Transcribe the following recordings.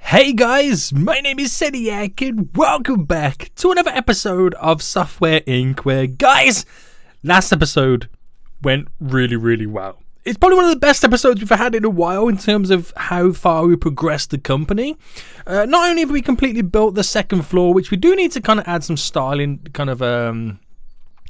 Hey guys, my name is Seniac and welcome back to another episode of Software Inc. where, guys, last episode went really well. It's probably one of the best episodes we've had in a while in terms of how far we progressed the company. Not only have we completely built the second floor, which we do need to kind of add some styling kind of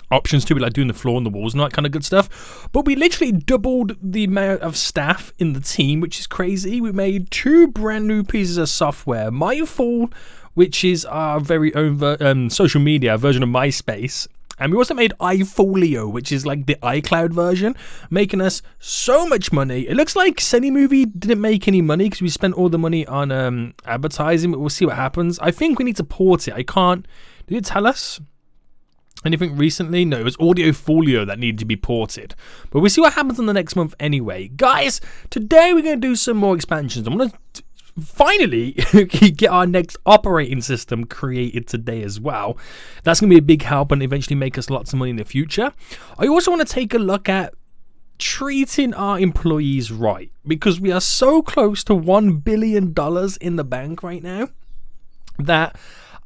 options to it, like doing the floor and the walls and that kind of good stuff, but we literally doubled the amount of staff in the team, which is crazy. We made 2 brand new pieces of software, MyFall, which is our very own social media version of MySpace, and we also made iFolio, which is like the iCloud version, making us so much money. It looks like Movie didn't make any money because we spent all the money on advertising, but we'll see what happens. I think we need to port it. Did it tell us anything recently? No, it was Audiofolio that needed to be ported. But we'll see what happens in the next month anyway. Guys, today we're going to do some more expansions. I'm going to finally get our next operating system created today as well. That's going to be a big help and eventually make us lots of money in the future. I also want to take a look at treating our employees right, because we are so close to $1 billion in the bank right now that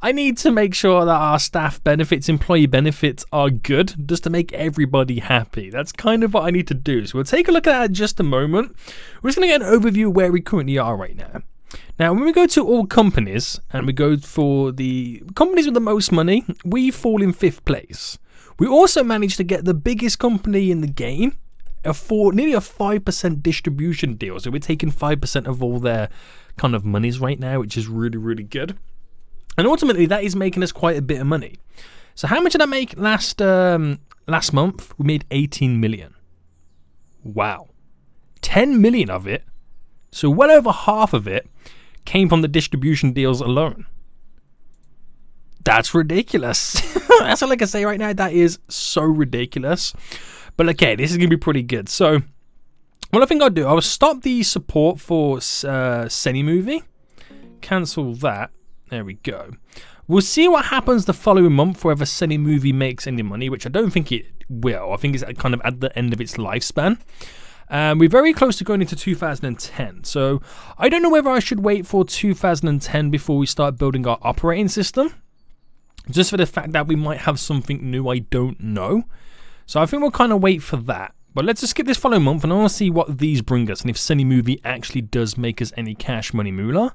I need to make sure that our staff benefits, employee benefits are good, just to make everybody happy. That's kind of what I need to do. So we'll take a look at that in just a moment. We're just going to get an overview of where we currently are right now. Now, when we go to all companies and we go for the companies with the most money, we fall in 5th place. We also managed to get the biggest company in the game for nearly a 5% distribution deal. So we're taking 5% of all their kind of monies right now, which is really good. And ultimately, that is making us quite a bit of money. So how much did I make last month? We made 18 million. Wow. 10 million of it, so well over half of it, came from the distribution deals alone. That's ridiculous. That's all I can say right now. That is so ridiculous. But okay, this is going to be pretty good. So what I think I'll do, I'll stop the support for Movie. Cancel that. There we go. We'll see what happens the following month, whether Movie makes any money, which I don't think it will. I think it's kind of at the end of its lifespan. We're very close to going into 2010. So I don't know whether I should wait for 2010 before we start building our operating system, just for the fact that we might have something new. I don't know. So I think we'll kind of wait for that. But let's just skip this following month, and I want to see what these bring us, and if Movie actually does make us any cash money moolah.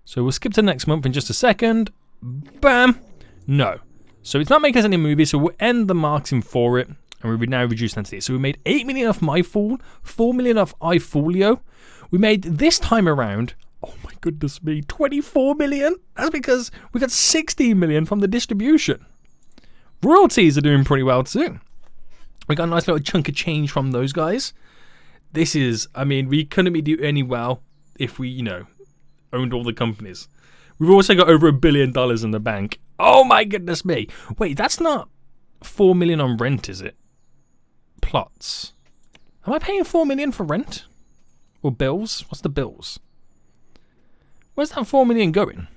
So we'll skip to next month in just a second. Bam. No. So it's not making us any movies, so we'll end the marketing for it. And we would now reduce entity. So we made 8 million off MyFall, 4 million off iFolio. We made this time around, oh my goodness me, 24 million. That's because we got 16 million from the distribution. Royalties are doing pretty well too. We got a nice little chunk of change from those guys. This is, I mean, we couldn't be doing any well if we, owned all the companies. We've also got over $1 billion in the bank. Oh my goodness me. Wait, that's not 4 million on rent, is it? Plots. Am I paying 4 million for rent? Or bills? What's the bills? Where's that 4 million going?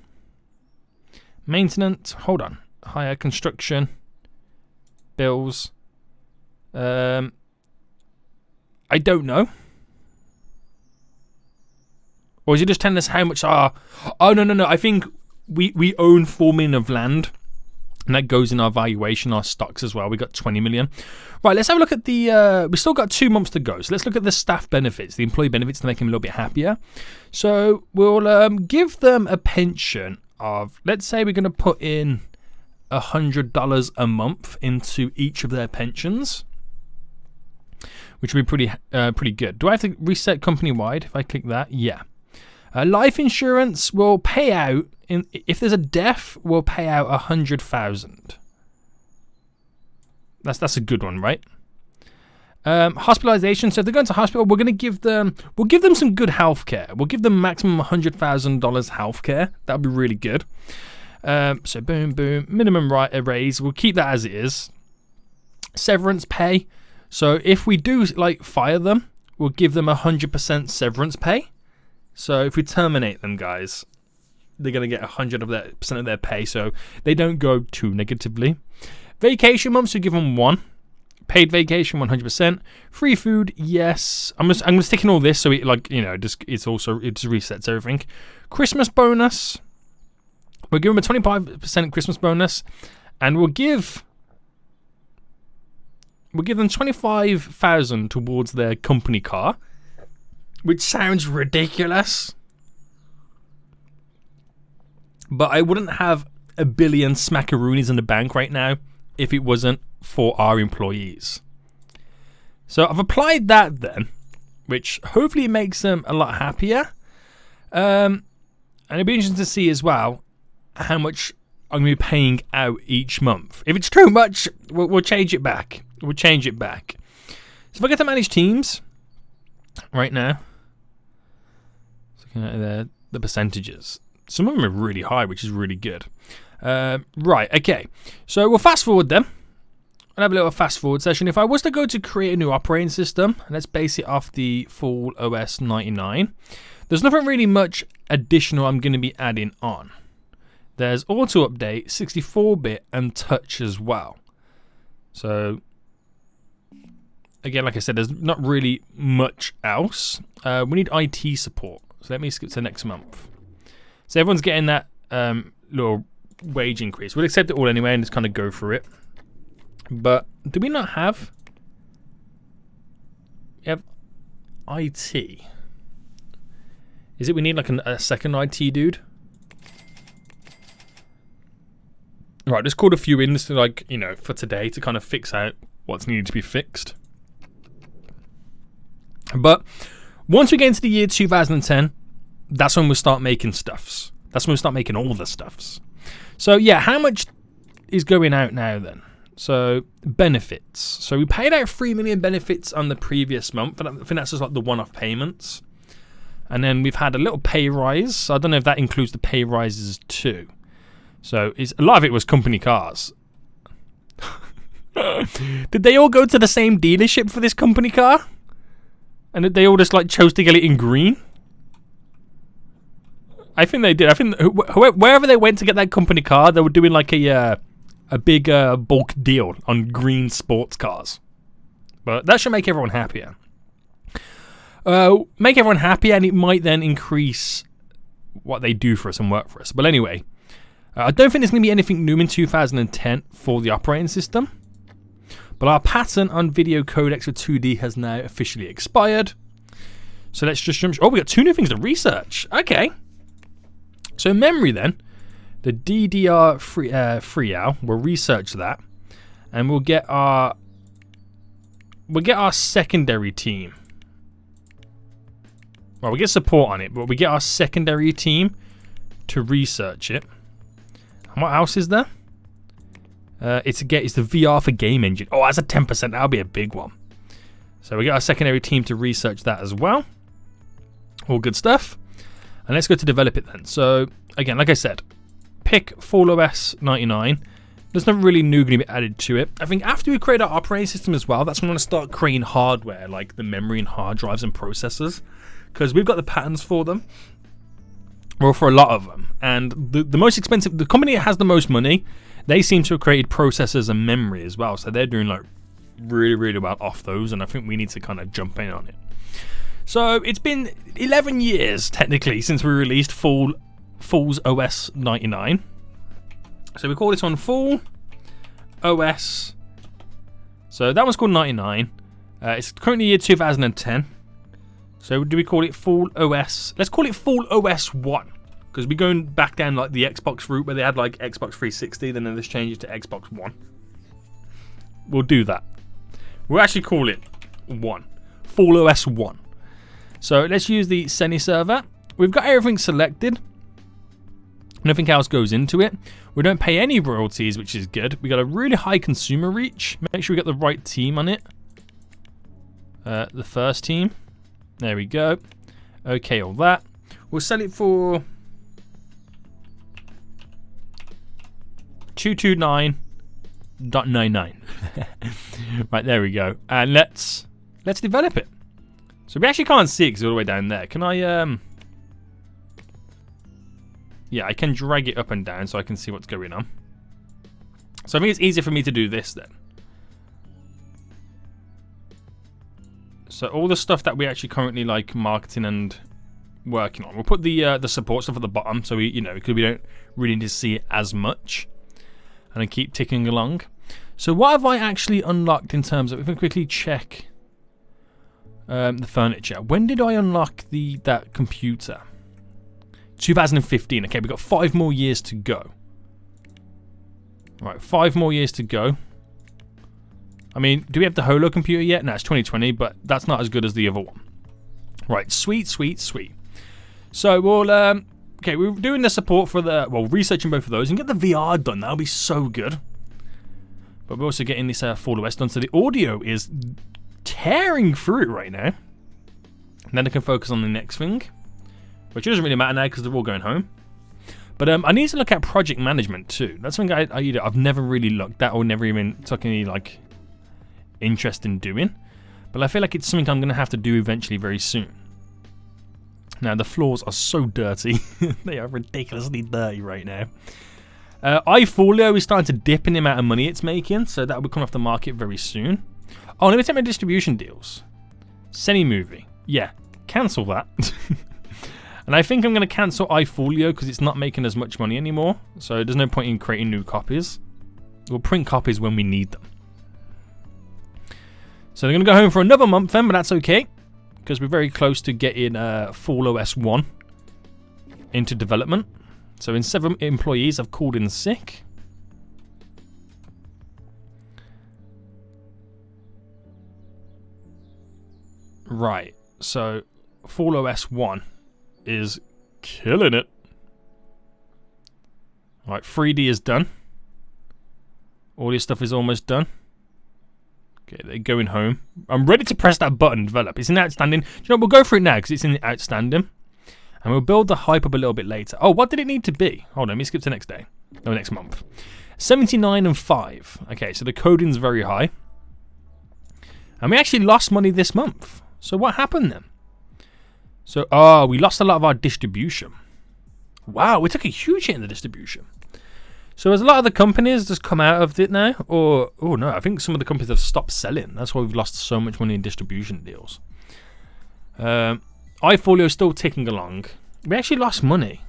Maintenance. Hold on. Hire, construction. Bills. I don't know. Or is it just telling us how much our... Oh, no. I think we own 4 million of land. And that goes in our valuation, our stocks as well. We got 20 million. Right, let's have a look at the... we still got 2 months to go. So let's look at the staff benefits, the employee benefits, to make them a little bit happier. So we'll give them a pension of... Let's say we're going to put in $100 a month into each of their pensions, which would be pretty good. Do I have to reset company-wide if I click that? Yeah. Life insurance will pay out, if there's a death, will pay out 100,000. That's a good one, right? Hospitalization. So if they're going to hospital, we'll give them some good healthcare. We'll give them maximum $100,000 healthcare. That would be really good. So boom. Minimum raise. We'll keep that as it is. Severance pay. So if we do fire them, we'll give them 100% severance pay. So if we terminate them, guys, they're going to get 100% of their pay, so they don't go too negatively. Vacation months, we give them 1. paid vacation 100%, free food, yes. I'm gonna stick in all this so it just resets everything. Christmas bonus. We'll give them a 25% Christmas bonus, and we'll give them 25,000 towards their company car, which sounds ridiculous. But I wouldn't have a billion smackaroonies in the bank right now if it wasn't for our employees. So I've applied that then, which hopefully makes them a lot happier. And it'll be interesting to see as well how much I'm going to be paying out each month. If it's too much, we'll change it back. We'll change it back. So if I get to manage teams right now, looking at the percentages, some of them are really high, which is really good. Right, okay. So we'll fast forward then. I'll have a little fast forward session. If I was to go to create a new operating system, and let's base it off the full OS 99, there's nothing really much additional I'm going to be adding on. There's auto update, 64-bit, and touch as well. So again, like I said, there's not really much else. We need IT support. So let me skip to next month. So everyone's getting that little wage increase. We'll accept it all anyway and just kind of go through it. But do we not have? We have IT. Is it we need like a second IT dude? Right, just called a few in just to for today to kind of fix out what's needed to be fixed. But once we get into the year 2010, that's when we'll start making stuffs. That's when we'll start making all the stuffs. So yeah, how much is going out now then? So benefits. So we paid out 3 million benefits on the previous month, and I think that's just like the one-off payments. And then we've had a little pay rise. So I don't know if that includes the pay rises too. So a lot of it was company cars. Did they all go to the same dealership for this company car? And they all just chose to get it in green? I think they did. I think wherever they went to get that company car, they were doing a big bulk deal on green sports cars. But that should make everyone happier. Make everyone happier, and it might then increase what they do for us and work for us. But anyway, I don't think there's going to be anything new in 2010 for the operating system. But our patent on video codecs for 2D has now officially expired. So let's just jump. Oh, we got 2 new things to research. Okay. So memory then. The DDR3L, we'll research that, and we'll get our secondary team. Well, we get support on it, but we get our secondary team to research it. And what else is there? It's the VR for game engine. Oh, that's a 10%. That'll be a big one. So we get our secondary team to research that as well. All good stuff. And let's go to develop it then. So again, like I said, pick full OS 99. There's nothing really new going to be added to it. I think after we create our operating system as well, that's when we're going to start creating hardware like the memory and hard drives and processors, because we've got the patents for them. Well, for a lot of them. And the most expensive, the company that has the most money, they seem to have created processors and memory as well. So they're doing really, really well off those. And I think we need to kind of jump in on it. So it's been 11 years technically since we released Full's OS 99. So we call this one Full OS. So that one's called 99. It's currently year 2010. So do we call it Full OS? Let's call it Full OS 1. Because we're going back down like the Xbox route where they had like Xbox 360, then they just changed it to Xbox One. We'll do that. We'll actually call it 1. Full OS 1. So let's use the Seni server. We've got everything selected. Nothing else goes into it. We don't pay any royalties, which is good. We got a really high consumer reach. Make sure we got the right team on it. The first team. There we go. Okay, all that. We'll sell it for 229.99. Right, there we go. And let's develop it. So we actually can't see it because it's all the way down there. Can I yeah, I can drag it up and down so I can see what's going on. So I think it's easier for me to do this then. So all the stuff that we actually currently like marketing and working on, we'll put the support stuff at the bottom, so we because we don't really need to see it as much, and I keep ticking along. So what have I actually unlocked in terms of? If we quickly check the furniture. When did I unlock that computer? 2015. Okay, we've got 5 more years to go. Right, 5 more years to go. I mean, do we have the Holo computer yet? No, it's 2020, but that's not as good as the other one. Right, sweet, sweet, sweet. So we'll, okay, we're doing the support for researching both of those and get the VR done. That'll be so good. But we're also getting this Fall OS done, so the audio is tearing through it right now. And then I can focus on the next thing, which doesn't really matter now because they're all going home. But I need to look at project management too. That's something I've never really looked at or never even took any interest in doing. But I feel like it's something I'm going to have to do eventually very soon. Now the floors are so dirty. They are ridiculously dirty right now. iFolio is starting to dip in the amount of money it's making, so that will come off the market very soon. Oh, let me take my distribution deals. Semi-movie. Yeah, cancel that. And I think I'm going to cancel iFolio because it's not making as much money anymore. So there's no point in creating new copies. We'll print copies when we need them. So they're going to go home for another month then, but that's okay. Because we're very close to getting Fall OS 1 into development. So in 7 employees have called in sick. Right, so Fall OS 1 is killing it. Right, 3D is done. All this stuff is almost done. Okay, they're going home. I'm ready to press that button, develop. It's in outstanding. Do you know what? We'll go for it now because it's in outstanding. And we'll build the hype up a little bit later. Oh, what did it need to be? Hold on, let me skip to the next day. No, next month. 79 and 5. Okay, so the coding's very high. And we actually lost money this month. So what happened then? So, we lost a lot of our distribution. Wow, we took a huge hit in the distribution. So has a lot of the companies just come out of it now? Or, oh no, I think some of the companies have stopped selling. That's why we've lost so much money in distribution deals. iFolio is still ticking along. We actually lost money.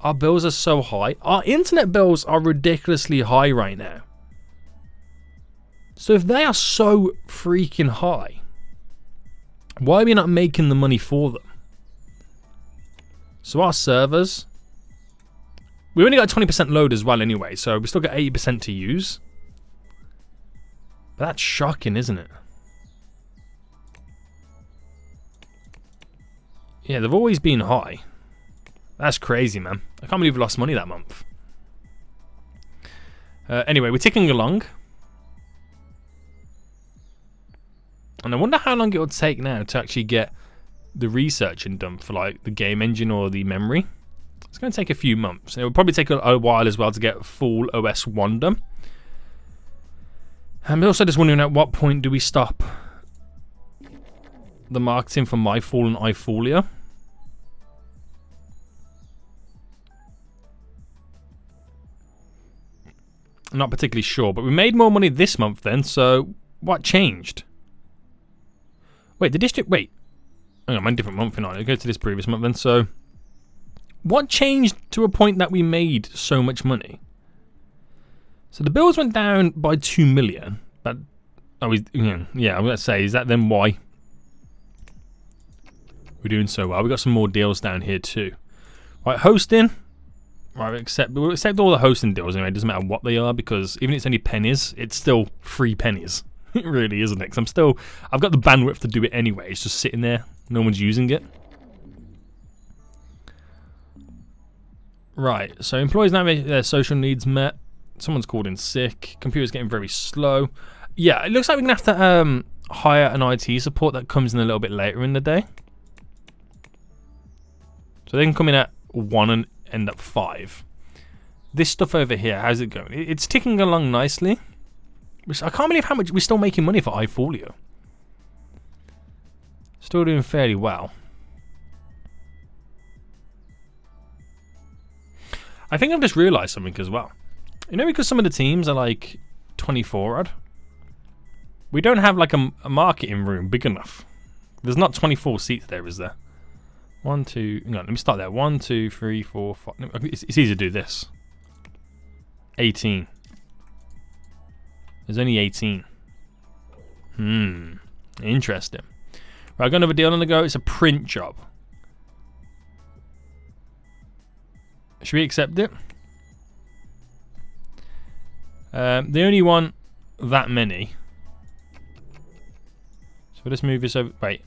Our bills are so high. Our internet bills are ridiculously high right now. So if they are so freaking high, why are we not making the money for them? So our servers, we only got 20% load as well anyway, so we still got 80% to use. But that's shocking, isn't it? Yeah, they've always been high. That's crazy, man. I can't believe we lost money that month. Anyway, we're ticking along. And I wonder how long it will take now to actually get the researching done for like the game engine or the memory. It's going to take a few months. It will probably take a while as well to get full OS 1 done. I'm also just wondering at what point do we stop the marketing for MyFall and iFolio. I'm not particularly sure, but we made more money this month then, so what changed? Wait, the district... Wait. Hang on, I'm in a different month now. I'll go to this previous month then. So, what changed to a point that we made so much money? So the bills went down by 2 million. But, yeah, I'm going to say, is that then why we're doing so well? We got some more deals down here too. Right, hosting. Right, we'll accept all the hosting deals anyway. It doesn't matter what they are because even if it's only pennies, it's still 3 pennies. It really isn't it? 'Cause I've got the bandwidth to do it anyway. It's just sitting there. No one's using it. Right, so employees now make their social needs met. Someone's called in sick. Computer's getting very slow. Yeah, it looks like we're going to have to hire an IT support that comes in a little bit later in the day. So they can come in at 1 and end up 5. This stuff over here, how's it going? It's ticking along nicely. I can't believe how much we're still making money for iFolio. Still doing fairly well. I think I've just realised something as well. You know, because some of the teams are like 24 odd. We don't have like a marketing room big enough. There's not 24 seats there, is there? 1, 2. No, let me start there. 1, 2, 3, 4, 5. It's easy to do this. 18. There's only 18. Interesting. Right, I got another deal on the go. It's a print job. Should we accept it? They only want that many. So let's move this over. Wait.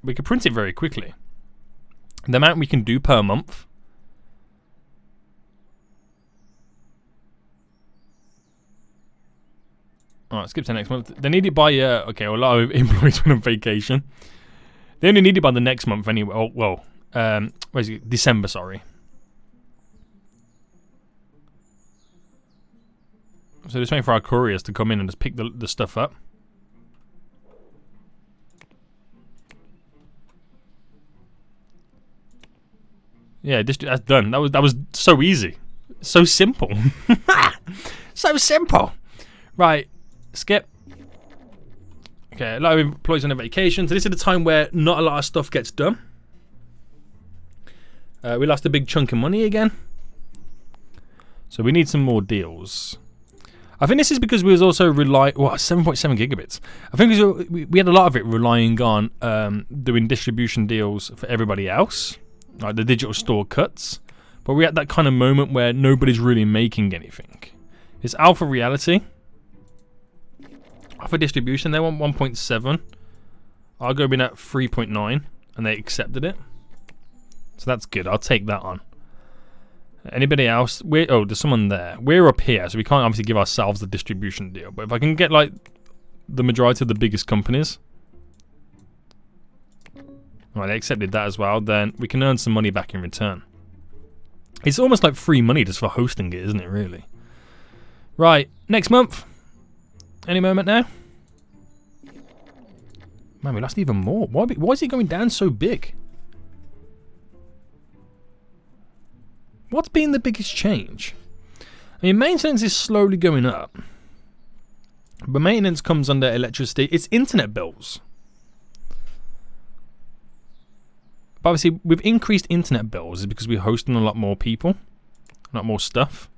We could print it very quickly. The amount we can do per month. Alright, skip to next month. They need it by, okay, well, a lot of employees went on vacation. They only need it by the next month anyway. Oh, well, where's it? December, sorry. So just waiting for our couriers to come in and just pick the stuff up. Yeah, that's done. That was so easy. So simple. So simple. Right. Skip. Okay, a lot of employees on a vacation. So this is the time where not a lot of stuff gets done. We lost a big chunk of money again. So we need some more deals. I think this is because we was also 7.7 gigabits. I think we had a lot of it relying on doing distribution deals for everybody else, like the digital store cuts. But we're at that kind of moment where nobody's really making anything. It's Alpha Reality. Alpha Distribution, they want 1.7. I'll go in at 3.9, and they accepted it. So that's good. I'll take that on. Anybody else? Oh, there's someone there. We're up here, so we can't obviously give ourselves the distribution deal. But if I can get like the majority of the biggest companies, right, they accepted that as well, then we can earn some money back in return. It's almost like free money just for hosting it, isn't it, really? Right, next month. Any moment now. Man, we lost even more. Why is it going down so big? What's been the biggest change? I mean, maintenance is slowly going up. But maintenance comes under electricity. It's internet bills. But obviously, with increased internet bills, is because we're hosting a lot more people, a lot more stuff.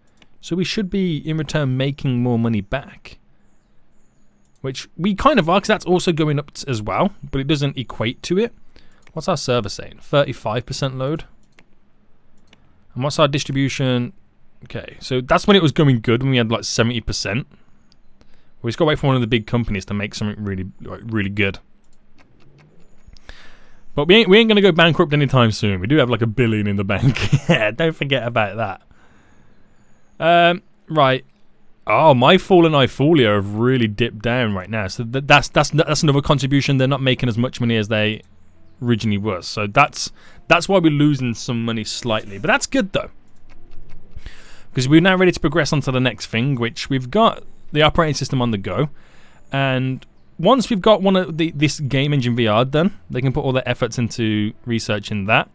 So we should be, in return, making more money back. Which we kind of are, because that's also going up as well. But it doesn't equate to it. What's our server saying? 35% load. And what's our distribution? Okay, so that's when it was going good, when we had like 70%. We just got to wait for one of the big companies to make something really good. But we ain't going to go bankrupt anytime soon. We do have like $1 billion in the bank. Yeah, don't forget about that. Right. Oh, MyFall and iFolio have really dipped down right now. So that's another contribution. They're not making as much money as they originally was. So that's why we're losing some money slightly. But that's good though, because we're now ready to progress on to the next thing, which we've got the operating system on the go. And once we've got this game engine VR done, they can put all their efforts into researching that.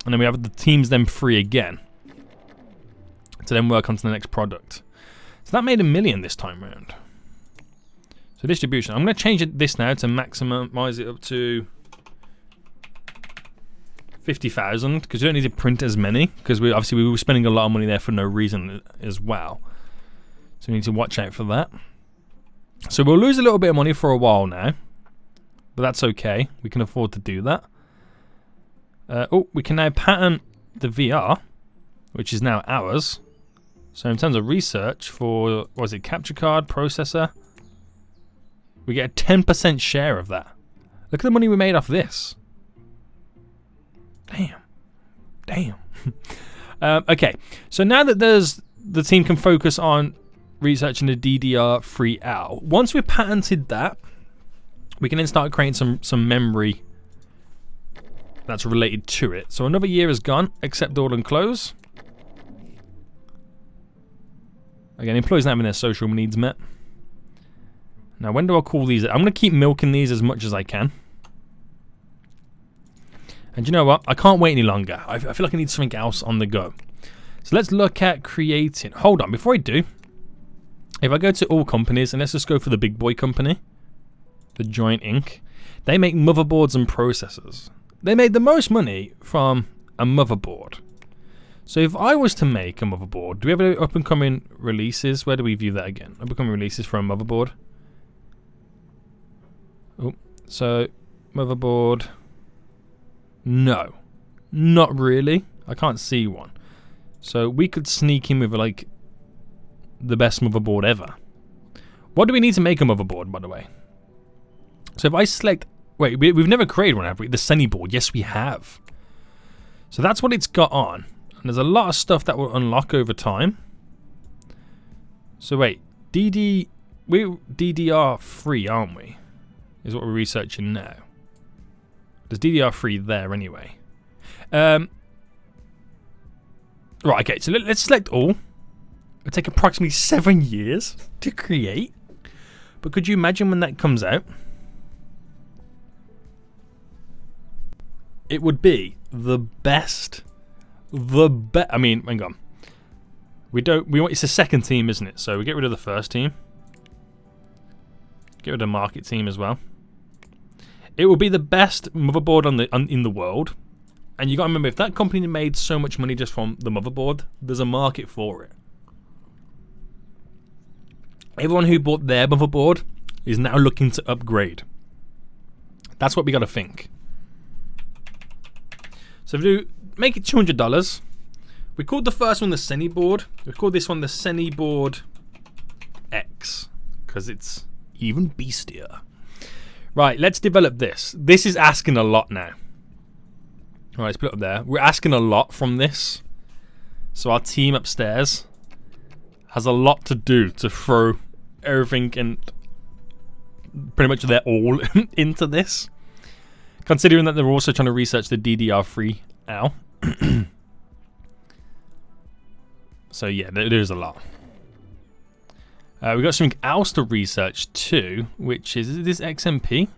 And then we have the teams then free again to then work on to the next product. So that made $1 million this time round. So distribution. I'm going to change this now to maximize it up to 50,000, because you don't need to print as many, because we were spending a lot of money there for no reason as well. So we need to watch out for that. So we'll lose a little bit of money for a while now, but that's okay. We can afford to do that. We can now patent the VR, which is now ours. So in terms of research for, what was it, capture card, processor, we get a 10% share of that. Look at the money we made off this. Damn. Okay, so now that the team can focus on researching the DDR3L. Once we've patented that, we can then start creating some memory that's related to it. So another year is gone. Accept all and close. Again, employees not having their social needs met. Now, when do I call these? I'm going to keep milking these as much as I can. And you know what? I can't wait any longer. I feel like I need something else on the go. So let's look at creating. Hold on, before I do, If I go to all companies, and let's just go for the big boy company, the Giant Inc., they make motherboards and processors. They made the most money from a motherboard. So if I was to make a motherboard, do we have any up and coming releases? Where do we view that again? Up and coming releases for a motherboard. Oh, so motherboard. No, not really. I can't see one. So we could sneak in with like the best motherboard ever. What do we need to make a motherboard, by the way? So if I select... Wait, we've never created one, have we? The Sunny board. Yes, we have. So that's what it's got on. And there's a lot of stuff that will unlock over time. So wait, we're DDR3, aren't we? Is what we're researching now. There's DDR3 there anyway. Right, okay, so let's select all. It'll take approximately 7 years to create. But could you imagine when that comes out? It would be the best. I mean, hang on. It's a second team, isn't it? So we get rid of the first team. Get rid of the market team as well. It will be the best motherboard in the world. And you got to remember, if that company made so much money just from the motherboard, there's a market for it. Everyone who bought their motherboard is now looking to upgrade. That's what we got to think. So if we do make it $200, we called the first one the Sunny board. We called this one the Sunny board X because it's even beastier. Right, let's develop this. This is asking a lot now. All right, let's put it up there. We're asking a lot from this. So our team upstairs has a lot to do to throw everything and pretty much their all into this. Considering that they're also trying to research the DDR3 now. So yeah, there's a lot. We've got something else to research too, which is this XMP?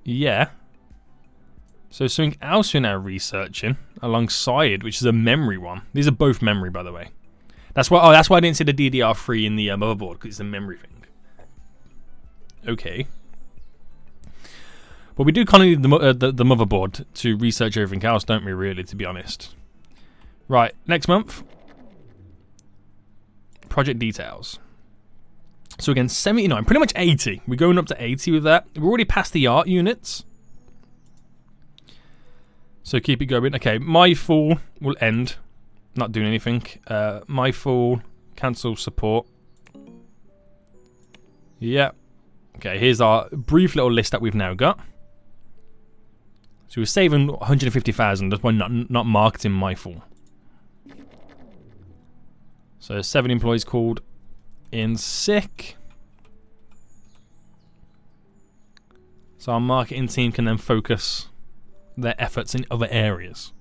Yeah. So something else we're now researching alongside, which is a memory one. These are both memory, by the way. That's why I didn't see the DDR3 in the motherboard, because it's a memory thing. Okay. But we do kind of need the motherboard to research everything else, don't we, really, to be honest? Right, next month. Project details. So again, 79, pretty much 80. We're going up to 80 with that. We're already past the art units. So keep it going. Okay, my fool will end. Not doing anything. My fool, cancel support. Yeah. Okay, here's our brief little list that we've now got. So we're saving 150,000 just by not marketing my fool. So 7 employees called in sick. So our marketing team can then focus their efforts in other areas.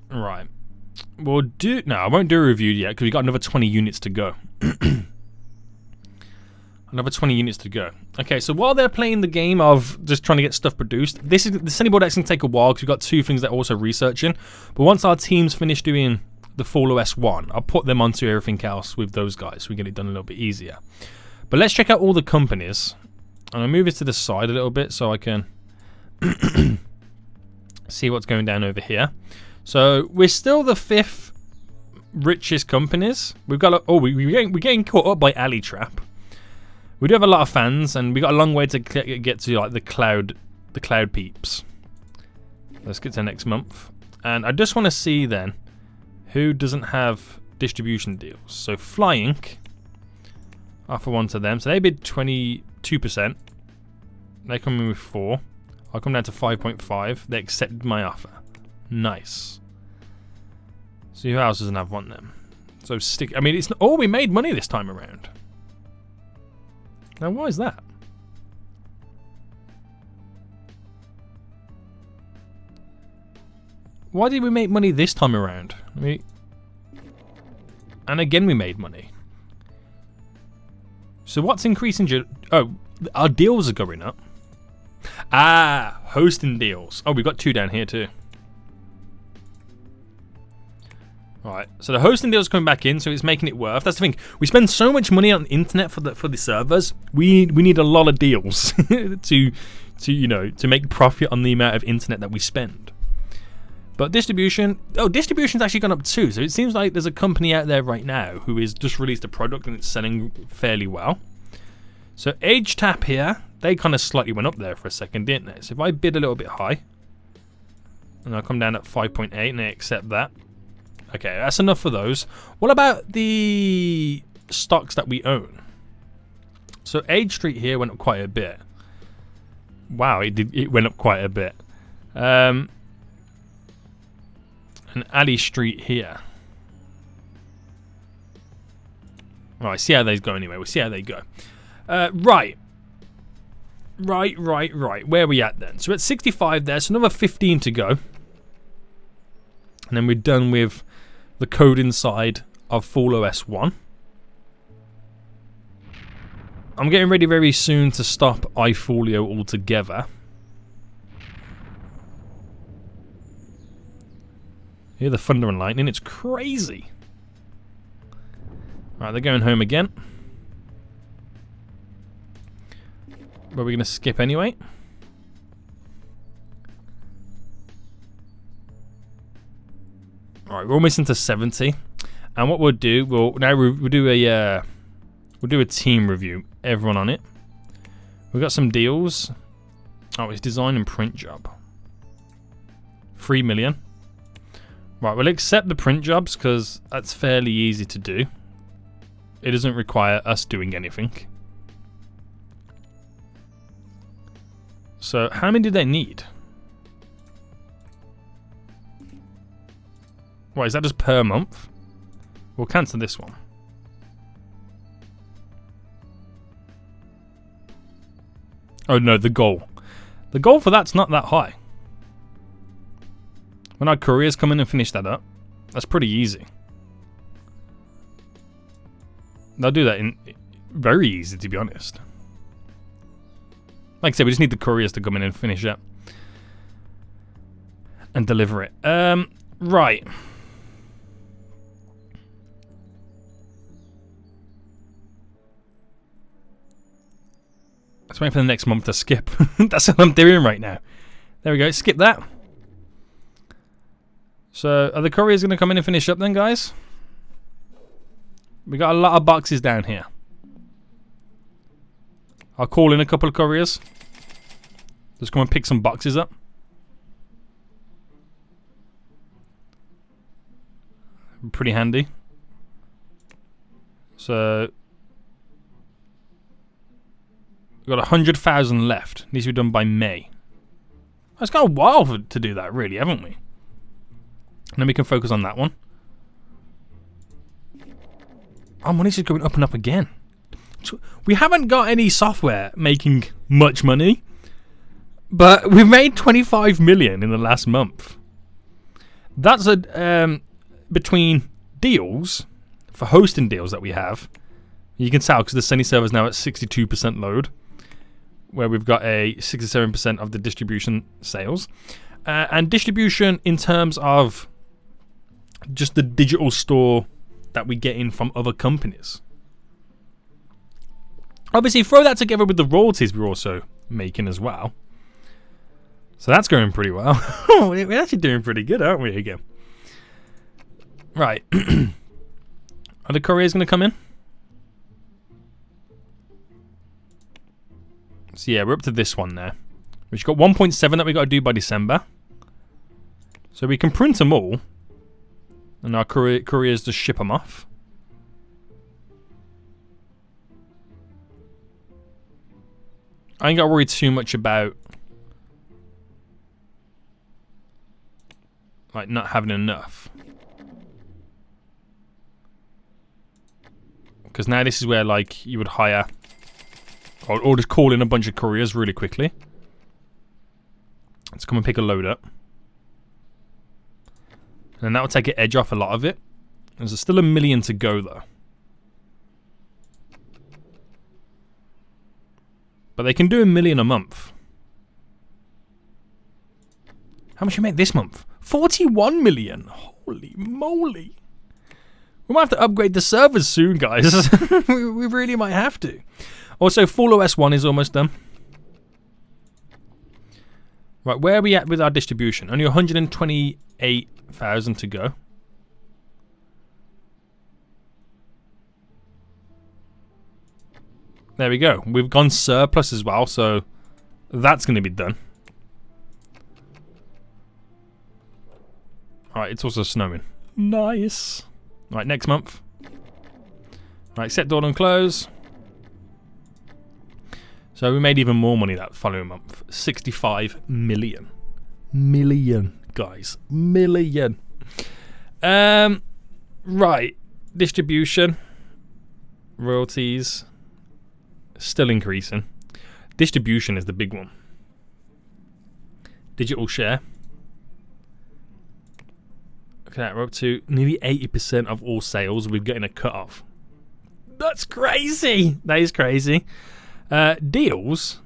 Right. We'll do... No, I won't do a review yet because we've got another 20 units to go. Another 20 units to go. Okay, so while they're playing the game of just trying to get stuff produced, this is the Sunny board X can take a while because we've got 2 things they're also researching. But once our teams finish doing the full OS 1, I'll put them onto everything else with those guys so we get it done a little bit easier. But let's check out all the companies. I'm going to move it to the side a little bit so I can see what's going down over here. So we're still the 5th richest companies. We've got we're getting caught up by Ali Trap. We do have a lot of fans, and we got a long way to get to like the cloud peeps. Let's get to next month, and I just want to see then who doesn't have distribution deals. So Flying, offer one to them. So they bid 22%. They come in with 4. I'll come down to 5.5. They accepted my offer. Nice. See who else doesn't have one then. So stick. I mean, it's not, we made money this time around. Now, why is that? Why did we make money this time around? And again, we made money. So what's increasing? Oh, our deals are going up. Ah, hosting deals. Oh, we've got 2 down here too. Right, so the hosting deal is coming back in, so it's making it worth. That's the thing. We spend so much money on the internet for the servers. We need a lot of deals to make profit on the amount of internet that we spend. But distribution's actually gone up too. So it seems like there's a company out there right now who has just released a product and it's selling fairly well. So Age Tap here, they kind of slightly went up there for a second, didn't they? So if I bid a little bit high, and I'll come down at 5.8 and they accept that. Okay, that's enough for those. What about the stocks that we own? So Age Street here went up quite a bit. Wow, it went up quite a bit. And Ali Street here. Right, see how they go anyway. We'll see how they go. Right. Where are we at then? So we're at 65 there, so another 15 to go. And then we're done with the code inside of Full OS 1. I'm getting ready very soon to stop iFolio altogether. Hear the thunder and lightning, it's crazy. Right, they're going home again. But we're going to skip anyway. Alright, we're almost into 70. And what we'll do, we'll do a team review. Everyone on it. We've got some deals. Oh, it's design and print job. 3 million. Right, we'll accept the print jobs because that's fairly easy to do. It doesn't require us doing anything. So, how many do they need? Right, is that just per month? We'll cancel this one. Oh no, the goal. The goal for that's not that high. When our couriers come in and finish that up, that's pretty easy. They'll do that in very easy, to be honest. Like I said, we just need the couriers to come in and finish up and deliver it. Right. Let's wait for the next month to skip. That's what I'm doing right now. There we go. Skip that. So, are the couriers going to come in and finish up then, guys? We got a lot of boxes down here. I'll call in a couple of couriers. Just come and pick some boxes up. Pretty handy. So, we've got 100,000 left. Needs to be done by May. It's got a while to do that, really, haven't we? And then we can focus on that one. Our money's just going up and up again. We haven't got any software making much money, but we've made 25 million in the last month. That's between deals, for hosting deals that we have. You can tell because the Sunny server is now at 62% load, where we've got a 67% of the distribution sales. And distribution in terms of just the digital store that we get in from other companies. Obviously, throw that together with the royalties we're also making as well. So that's going pretty well. We're actually doing pretty good, aren't we, again? Right. Are the couriers going to come in? So yeah, we're up to this one now. We've got 1.7 that we've got to do by December. So we can print them all. And our couriers just ship them off. I ain't got to worry too much about like not having enough. Because now this is where like you would hire or just call in a bunch of couriers really quickly. Let's come and pick a load up. And that will take an edge off a lot of it. There's still 1 million to go though. But they can do 1 million a month. How much you make this month? 41 million. Holy moly. We might have to upgrade the servers soon, guys. we really might have to. Also, full OS 1 is almost done. Right, where are we at with our distribution? Only 128,000 to go. There we go. We've gone surplus as well, so that's going to be done. Alright, it's also snowing. Nice. Right, next month. Right, set door and close. So we made even more money that following month. 65 million. Million, guys. Million. Right. Distribution. Royalties. Still increasing. Distribution is the big one. Digital share. Look at that, we're up to nearly 80% of all sales we're getting a cut off. That's crazy. That is crazy. Deals.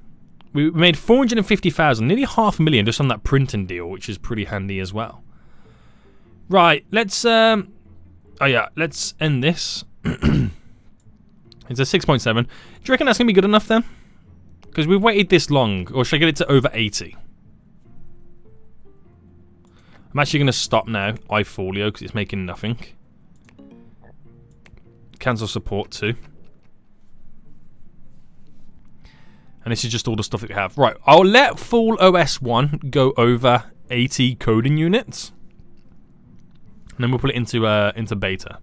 We made 450,000, nearly 500,000 just on that printing deal, which is pretty handy as well. Right, let's oh yeah, let's end this. It's a 6.7. Do you reckon that's gonna be good enough then? Because we've waited this long, or should I get it to over 80? I'm actually gonna stop now, iFolio, because it's making nothing. Cancel support too. And this is just all the stuff that we have. Right, I'll let full OS 1 go over 80 coding units. And then we'll put it into beta.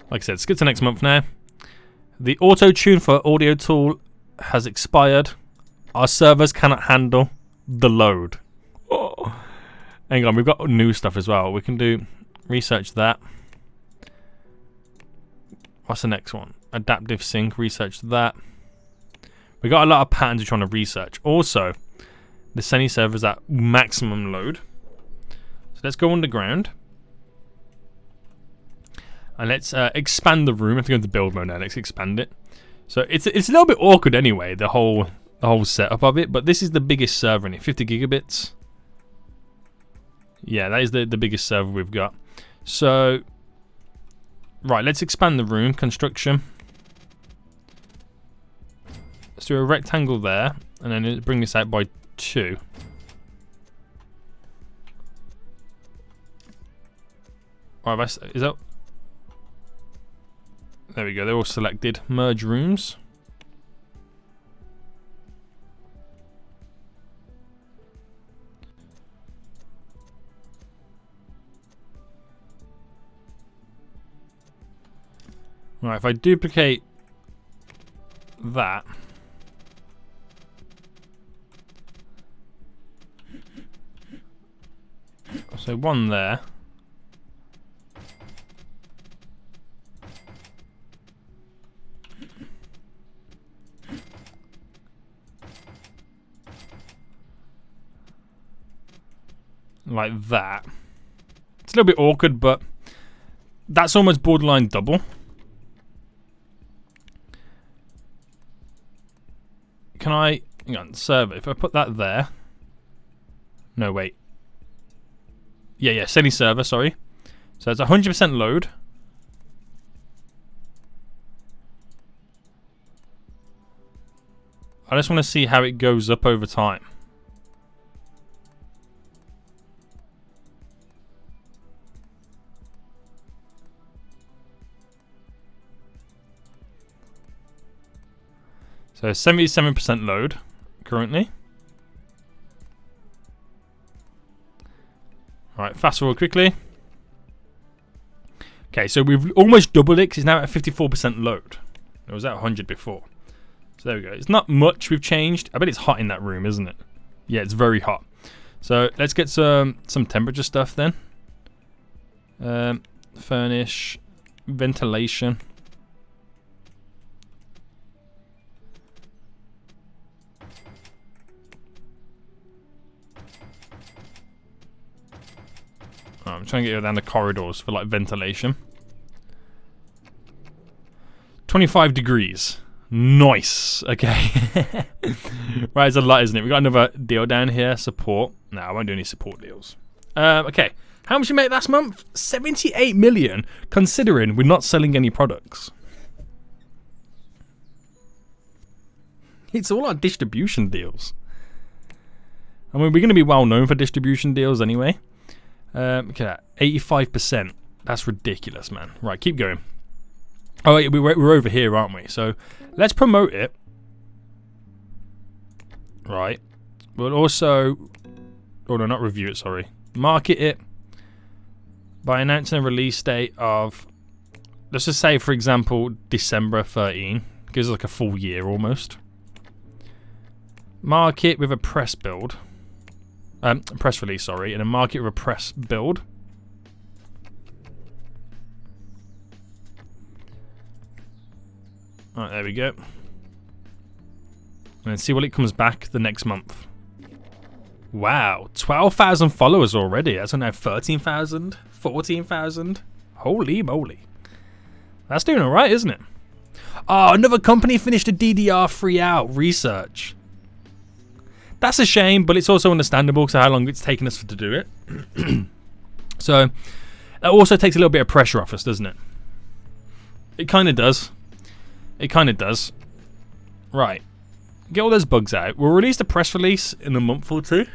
Like I said, skip to next month now. The auto-tune for audio tool has expired. Our servers cannot handle the load. Oh. Hang on, we've got new stuff as well. We can do research that. What's the next one? Adaptive sync, research that. We got a lot of patterns we're trying to research. Also, the Seni server's at maximum load. So let's go underground. And let's expand the room. I have to go into build mode now. Let's expand it. So it's a little bit awkward anyway, the whole setup of it. But this is the biggest server in it, 50 gigabits. Yeah, that is the biggest server we've got. So, right, let's expand the room. Construction. Let's do a rectangle there, and then bring this out by 2. Right, is that? There we go. They're all selected. Merge rooms. Right, if I duplicate that. So one there. Like that. It's a little bit awkward, but that's almost borderline double. Can I, hang on, server, if I put that there. No, wait. Yeah, Seni server, sorry. So it's 100% load. I just want to see how it goes up over time. So 77% load currently. Alright, fast forward quickly. Okay, so we've almost doubled it because it's now at 54% load. It was at 100 before. So there we go. It's not much we've changed. I bet it's hot in that room, isn't it? Yeah, it's very hot. So let's get some temperature stuff then. Furnish, ventilation. I'm trying to get down the corridors for like ventilation. 25 degrees. Nice. Okay. Right, it's a lot, isn't it? We got another deal down here. Support. No, I won't do any support deals. Okay. How much you made last month? 78 million, considering we're not selling any products. It's all our distribution deals. I mean, we're going to be well known for distribution deals anyway. Look at that. 85%. That's ridiculous, man. Right, keep going. Oh, wait, we're over here, aren't we? So let's promote it. Right. We'll also... Oh, no, not review it, sorry. Market it by announcing a release date of... Let's just say, for example, December 13. Gives us like a full year almost. Market with a press build. Press release, sorry. And a market with a press build. Alright, there we go. And see what it comes back the next month. Wow, 12,000 followers already. That's now 13,000, 14,000. Holy moly. That's doing alright, isn't it? Oh, another company finished a DDR3 out research. That's a shame, but it's also understandable because of how long it's taken us to do it. So, that also takes a little bit of pressure off us, doesn't it? It kind of does. It kind of does. Right. Get all those bugs out. We'll release the press release in a month or two.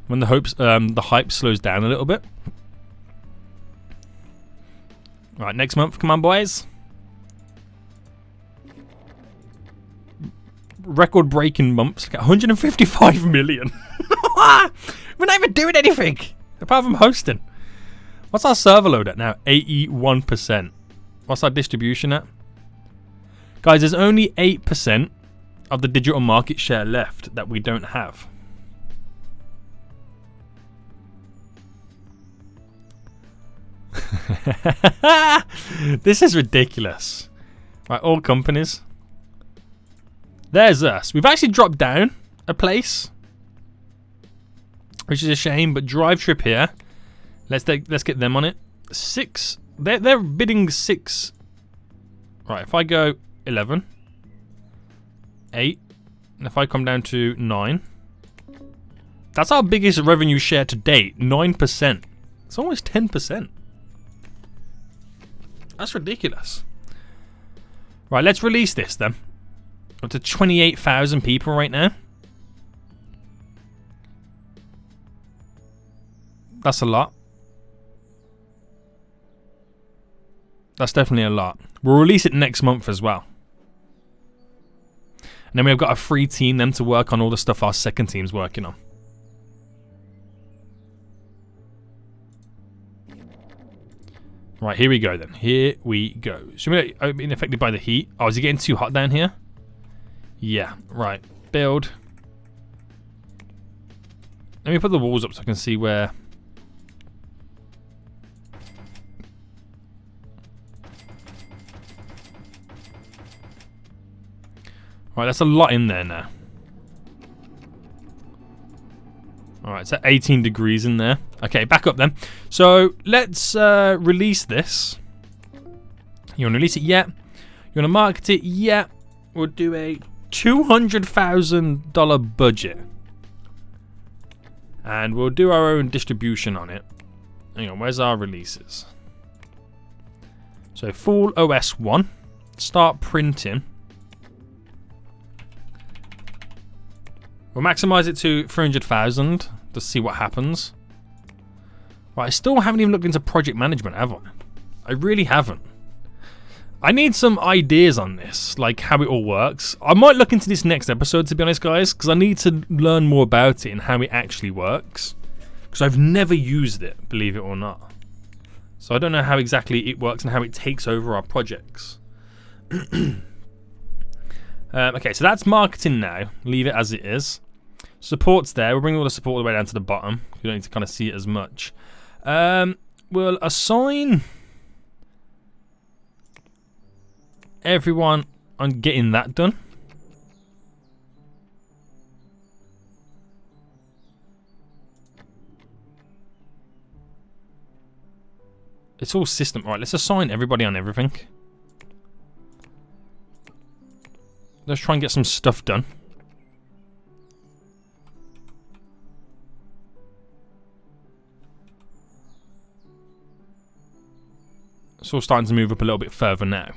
When the hype slows down a little bit. Right, next month. Come on, boys. Record-breaking months. 155 million. We're not even doing anything. Apart from hosting. What's our server load at now? 81%. What's our distribution at? Guys, there's only 8% of the digital market share left that we don't have. This is ridiculous. Right, all companies. There's us. We've actually dropped down a place, which is a shame, but Drive Trip here. Let's get them on it. 6. They're bidding 6. Right, if I go 11, 8, and if I come down to 9, that's our biggest revenue share to date. 9%. It's almost 10%. That's ridiculous. Right, let's release this then. Up to 28,000 people right now. That's a lot. That's definitely a lot. We'll release it next month as well. And then we've got a free team then to work on all the stuff our second team's working on. Right, here we go then. Here we go. Should we be affected by the heat? Oh, is it getting too hot down here? Yeah, right. Build. Let me put the walls up so I can see where... Right, that's a lot in there now. Alright, it's at 18 degrees in there. Okay, back up then. So, let's release this. You want to release it? Yeah. You want to market it? Yeah. We'll do a $200,000 budget. And we'll do our own distribution on it. Hang on, where's our releases? So, full OS 1. Start printing. We'll maximize it to 300,000 to see what happens. Right, I still haven't even looked into project management, have I? I really haven't. I need some ideas on this, like how it all works. I might look into this next episode, to be honest, guys, because I need to learn more about it and how it actually works. Because I've never used it, believe it or not. So I don't know how exactly it works and how it takes over our projects. Okay, so that's marketing now. Leave it as it is. Support's there. We'll bring all the support all the way down to the bottom. You don't need to kind of see it as much. We'll assign everyone on getting that done. It's all system. Right, let's assign everybody on everything. Let's try and get some stuff done. It's all starting to move up a little bit further now.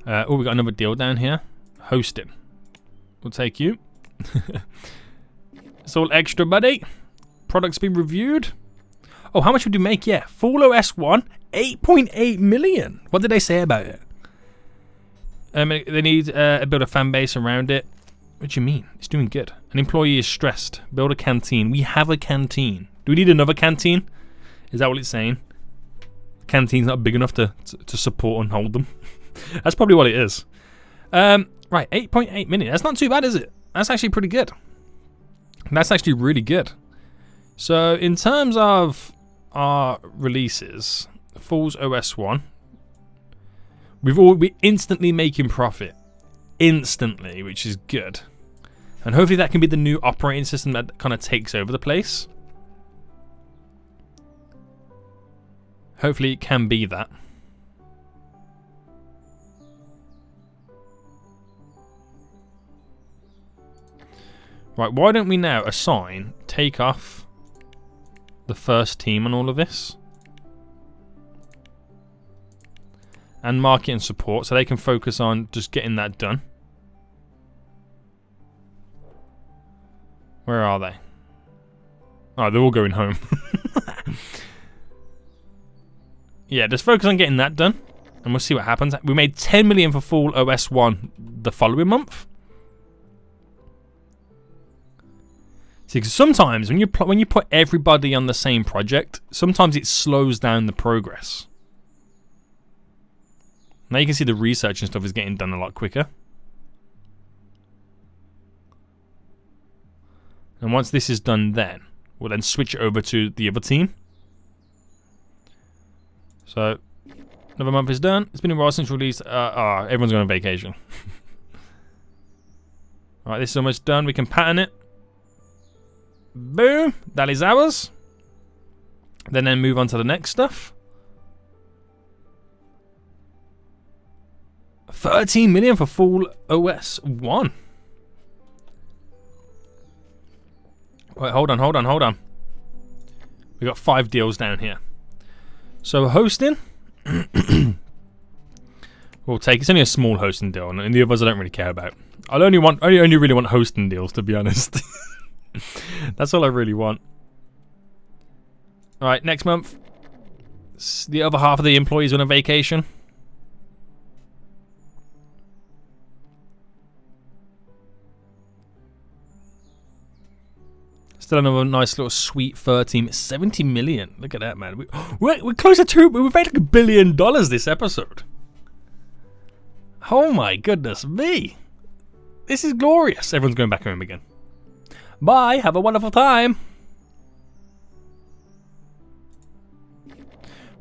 Oh, we got another deal down here. Hosting. We'll take you. It's all extra, buddy. Products been reviewed. Oh, how much would you make? Yeah, full OS 1, 8.8 million. What did they say about it? They need build a fan base around it. What do you mean? It's doing good. An employee is stressed. Build a canteen. We have a canteen. Do we need another canteen? Is that what it's saying? Canteen's not big enough to support and hold them. That's probably what it is. Right, 8.8 million. That's not too bad, is it? That's actually pretty good. That's actually really good. So in terms of our releases, Falls OS 1, we're instantly making profit. Instantly, which is good. And hopefully that can be the new operating system that kind of takes over the place. Hopefully it can be that. Right, why don't we now take off the first team on all of this? And market and support, so they can focus on just getting that done. Where are they? Oh, they're all going home. Yeah, just focus on getting that done, and we'll see what happens. We made 10 million for full OS 1 the following month. See, because sometimes when you put everybody on the same project, sometimes it slows down the progress. Now you can see the research and stuff is getting done a lot quicker. And once this is done, then we'll then switch it over to the other team. So another month is done. It's been a while since release. Everyone's going on vacation. Alright, this is almost done. We can pattern it. Boom. That is ours. Then move on to the next stuff. 13 million for full OS 1. Wait, hold on. We got 5 deals down here. So hosting, we'll take. It's only a small hosting deal, and the others I don't really care about. I only really want hosting deals, to be honest. That's all I really want. All right, next month, the other half of the employees on a vacation. Still another nice little sweet 70 million. Look at that, man. We're closer to. We've made like $1 billion this episode. Oh my goodness me. This is glorious. Everyone's going back home again. Bye. Have a wonderful time.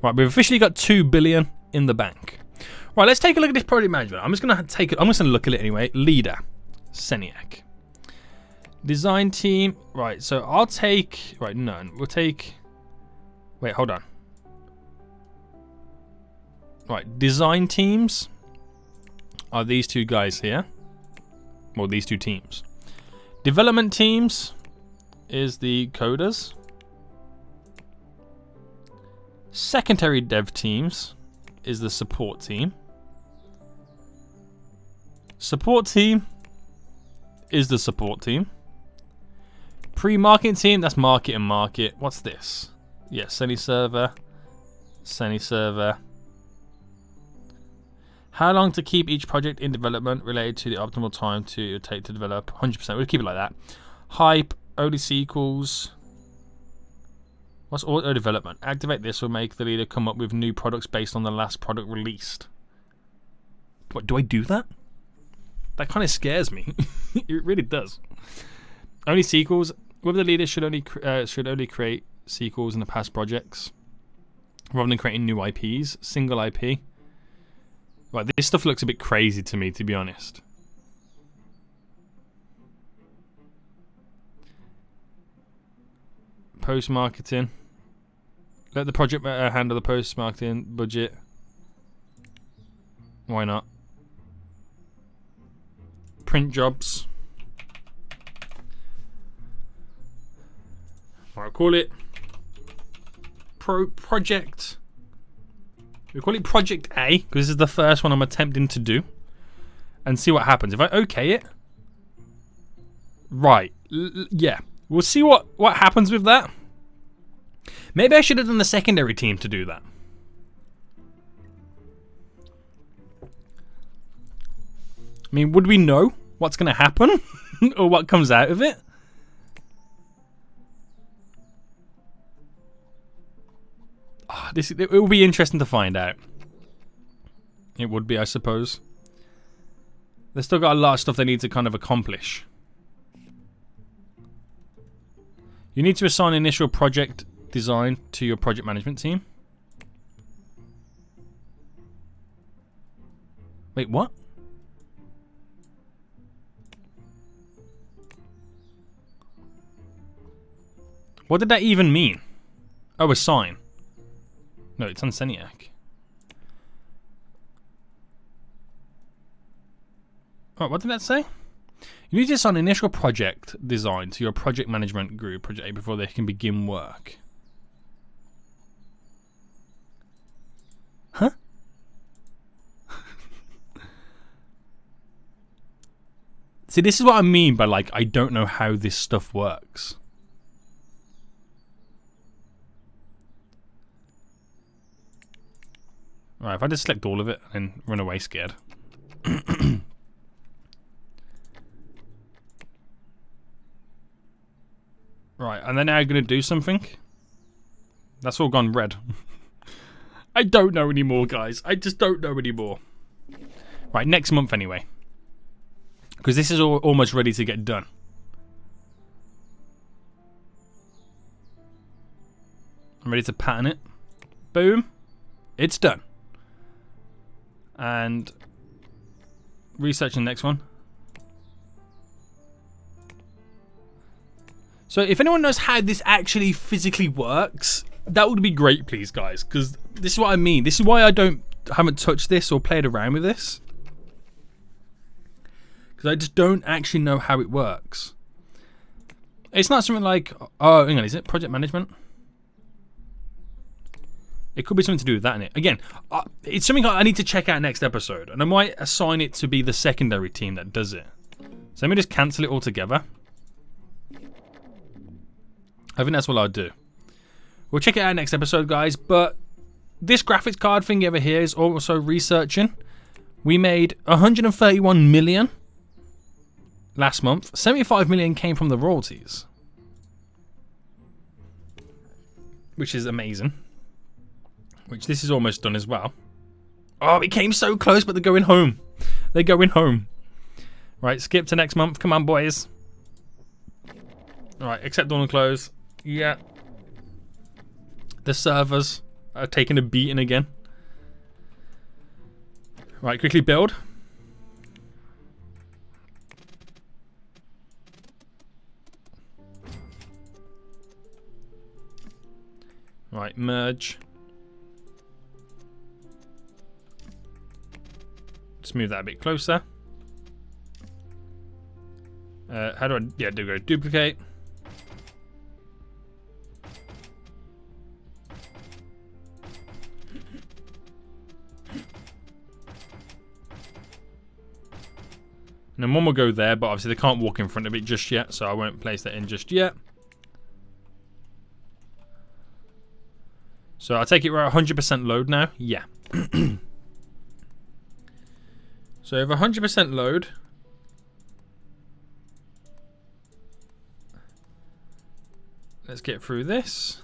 Right, we've officially got 2 billion in the bank. Right, let's take a look at this project management. I'm just gonna take it. I'm just gonna look at it anyway. Leader, Seniac. Design team. Right, so I'll take. Right, no, we'll take. Wait, hold on. Right, design teams are these 2 guys here. Well, these 2 teams. Development teams is the coders. Secondary dev teams is the support team. Support team is the support team. Pre-marketing team, that's market and market. What's this? Yeah, Semi-server. How long to keep each project in development related to the optimal time to take to develop? 100%. We'll keep it like that. Hype, only sequels. What's auto development? Activate this will make the leader come up with new products based on the last product released. What, do I do that? That kind of scares me. It really does. Only sequels. Whether the leader should only create sequels in the past projects rather than creating new IPs. Single IP. Right, this stuff looks a bit crazy to me, to be honest. Post marketing. Let the project handle the post marketing budget. Why not? Print jobs. I'll call it project. We call it Project A because this is the first one I'm attempting to do, and see what happens if I okay it. Right, yeah, we'll see what happens with that. Maybe I should have done the secondary team to do that. I mean, would we know what's going to happen or what comes out of it? Oh, it will be interesting to find out. It would be, I suppose. They've still got a lot of stuff they need to kind of accomplish. You need to assign initial project design to your project management team. Wait, what? What did that even mean? Oh, assign. No, it's on Seniac. Oh, what did that say? You need to assign initial project design to your project management group, Project A, before they can begin work. Huh? See, this is what I mean by, like, I don't know how this stuff works. Right, if I just select all of it and run away scared. Right, and they're now going to do something. That's all gone red. I don't know anymore, guys. I just don't know anymore. Right, next month anyway. Because this is almost ready to get done. I'm ready to pattern it. Boom. It's done. And research the next one. So if anyone knows how this actually physically works, that would be great, please, guys. Because this is what I mean. This is why I haven't touched this or played around with this. Because I just don't actually know how it works. It's not something like, oh, hang on, is it project management? It could be something to do with that in it. Again, it's something I need to check out next episode. And I might assign it to be the secondary team that does it. So let me just cancel it altogether. I think that's what I'll do. We'll check it out next episode, guys. But this graphics card thing over here is also researching. We made 131 million last month. 75 million came from the royalties, which is amazing. Which this is almost done as well. Oh, we came so close, but they're going home. They're going home. Right, skip to next month. Come on, boys. All right, accept all and close. Yeah. The servers are taking a beating again. Right, quickly build. Right, merge. Just move that a bit closer. How do I? Yeah, go duplicate. And then one will go there, but obviously they can't walk in front of it just yet, so I won't place that in just yet. So I take it we're at 100% load now. Yeah. So if 100% load. Let's get through this.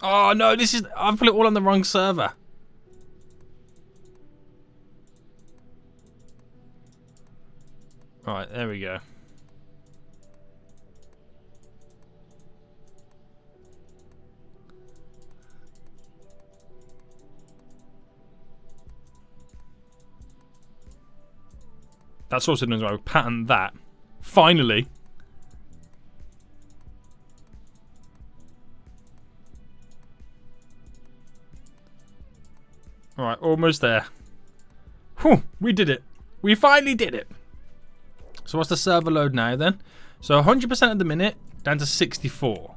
Oh no, I've put it all on the wrong server. Alright, there we go. That's also done as well. Pattern that. Finally. Alright, almost there. Whew, we did it. We finally did it. So what's the server load now then? So 100% at the minute, down to 64.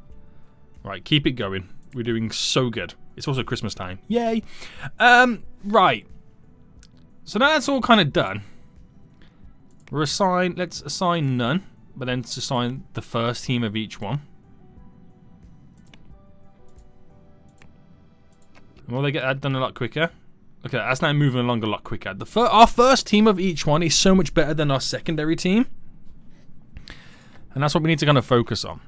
Right, keep it going. We're doing so good. It's also Christmas time. Yay. Right. So now that's all kind of done. Let's assign none, but then to assign the first team of each one. Will they get that done a lot quicker? Okay, that's now moving along a lot quicker. Our first team of each one is so much better than our secondary team. And that's what we need to kind of focus on.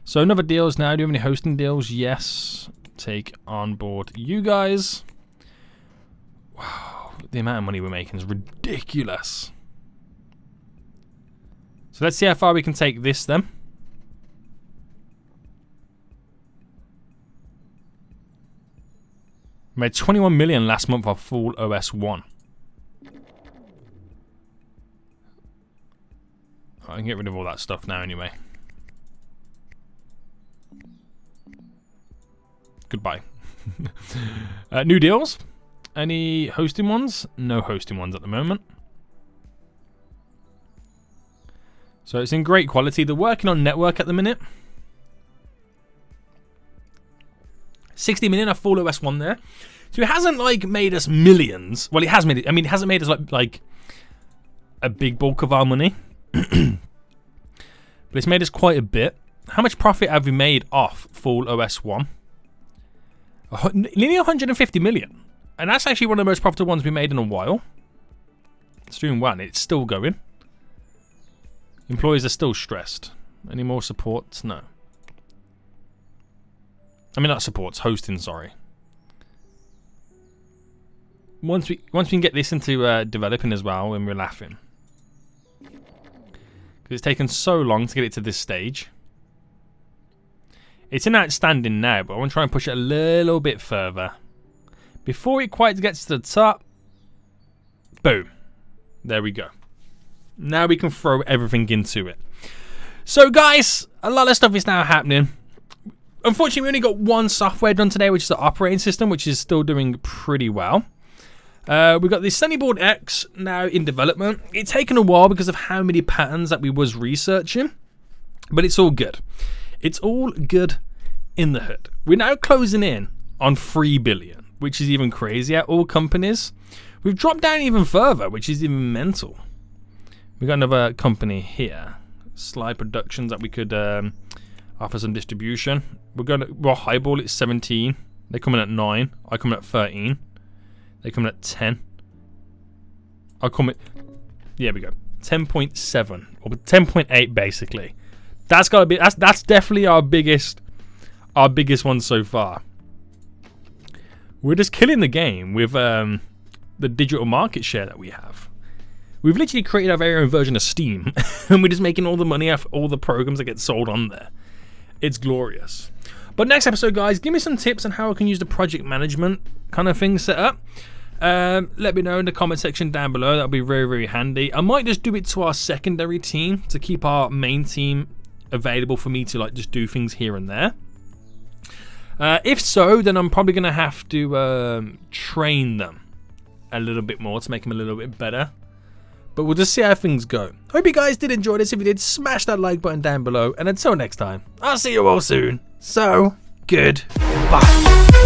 So another deals now. Do you have any hosting deals? Yes. Take on board you guys. Wow, the amount of money we're making is ridiculous. So let's see how far we can take this then. We made 21 million last month off full OS 1. I can get rid of all that stuff now anyway. Goodbye. New deals? Any hosting ones? No hosting ones at the moment. So it's in great quality. They're working on network at the minute. 60 million off full OS 1 there. So it hasn't like made us millions. Well, it has made it. I mean, it hasn't made us like a big bulk of our money. But it's made us quite a bit. How much profit have we made off full OS 1? Nearly 150 million. And that's actually one of the most profitable ones we made in a while. It's doing well. It's still going. Employees are still stressed. Any more supports? No. I mean, not supports, hosting, sorry. Once we can get this into developing as well, and we're laughing. Because it's taken so long to get it to this stage. It's in outstanding now, but I want to try and push it a little bit further. Before it quite gets to the top, boom. There we go. Now we can throw everything into it. So guys, a lot of stuff is now happening. Unfortunately, we only got one software done today, which is the operating system, which is still doing pretty well. We've got the Sunnyboard X now in development. It's taken a while because of how many patterns that we was researching, but it's all good. It's all good in the hood. We're now closing in on 3 billion, which is even crazier. All companies. We've dropped down even further, which is even mental. We've got another company here, Slide Productions, that we could offer some distribution. Well, Highball, it's 17. They come in at 9. I come in at 13. They come in at 10. I come in. Yeah, we go. 10.7 or 10.8 basically. That's gotta be. That's definitely our biggest one so far. We're just killing the game with the digital market share that we have. We've literally created our very own version of Steam, and we're just making all the money off all the programs that get sold on there. It's glorious. But next episode, guys, give me some tips on how I can use the project management kind of thing set up. Let me know in the comment section down below. That'll be very, very handy. I might just do it to our secondary team to keep our main team available for me to like just do things here and there. If so, then I'm probably gonna have to train them a little bit more to make them a little bit better. But we'll just see how things go. Hope you guys did enjoy this. If you did, smash that like button down below. And until next time, I'll see you all soon. So, goodbye.